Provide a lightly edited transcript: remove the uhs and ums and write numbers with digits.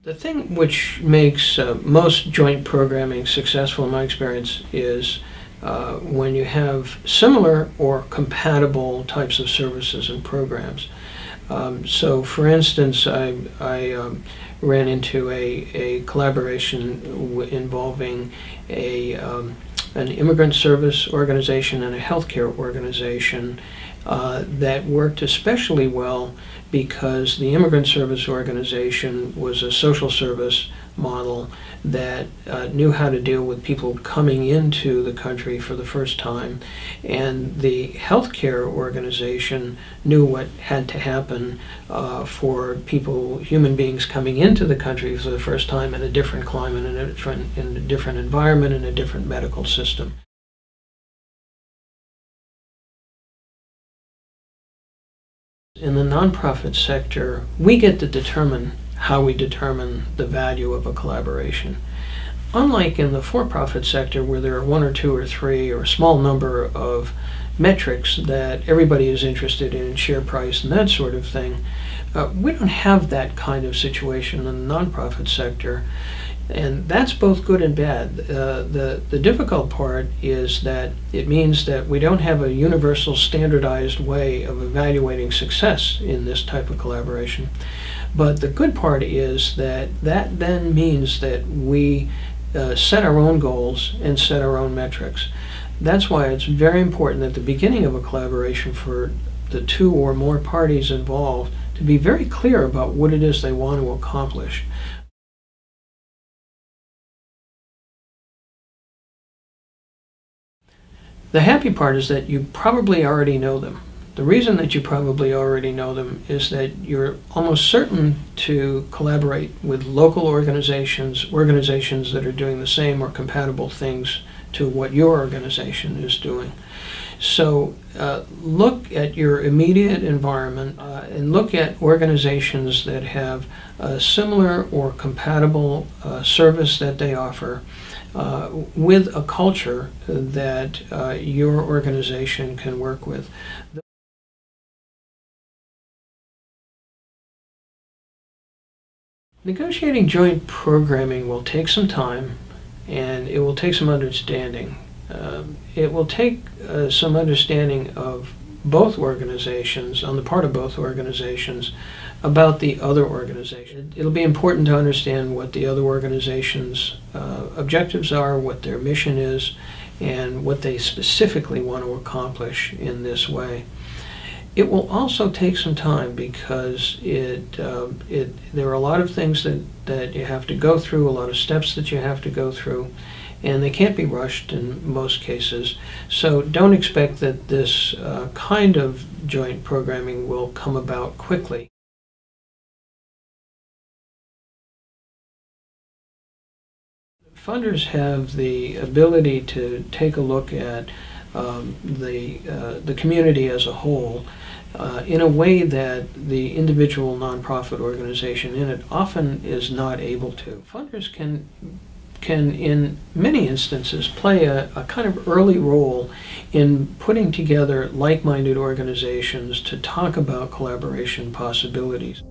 The thing which makes most joint programming successful in my experience is when you have similar or compatible types of services and programs. So for instance, I ran into a collaboration involving an immigrant service organization and a healthcare organization that worked especially well because the immigrant service organization was a social service model that knew how to deal with people coming into the country for the first time, and the healthcare organization knew what had to happen for people, human beings coming into the country for the first time in a different climate, in a different environment, in a different medical system. In the nonprofit sector, we get to determine how we determine the value of a collaboration. Unlike in the for-profit sector where there are one or two or three or a small number of metrics that everybody is interested in, share price and that sort of thing, we don't have that kind of situation in the nonprofit sector. And that's both good and bad. The difficult part is that it means that we don't have a universal standardized way of evaluating success in this type of collaboration. But the good part is that then means that we set our own goals and set our own metrics. That's why it's very important at the beginning of a collaboration for the two or more parties involved to be very clear about what it is they want to accomplish. The happy part is that you probably already know them. The reason that you probably already know them is that you're almost certain to collaborate with local organizations that are doing the same or compatible things to what your organization is doing. So look at your immediate environment and look at organizations that have a similar or compatible service that they offer with a culture that your organization can work with. Negotiating joint programming will take some time, and it will take some understanding. It will take some understanding of both organizations, on the part of both organizations, about the other organization. It'll be important to understand what the other organization's objectives are, what their mission is, and what they specifically want to accomplish in this way. It will also take some time because there are a lot of things that you have to go through, a lot of steps that you have to go through, and they can't be rushed in most cases. So don't expect that this kind of joint programming will come about quickly. Funders have the ability to take a look at the community as a whole in a way that the individual nonprofit organization in it often is not able to. Funders can in many instances play a kind of early role in putting together like-minded organizations to talk about collaboration possibilities.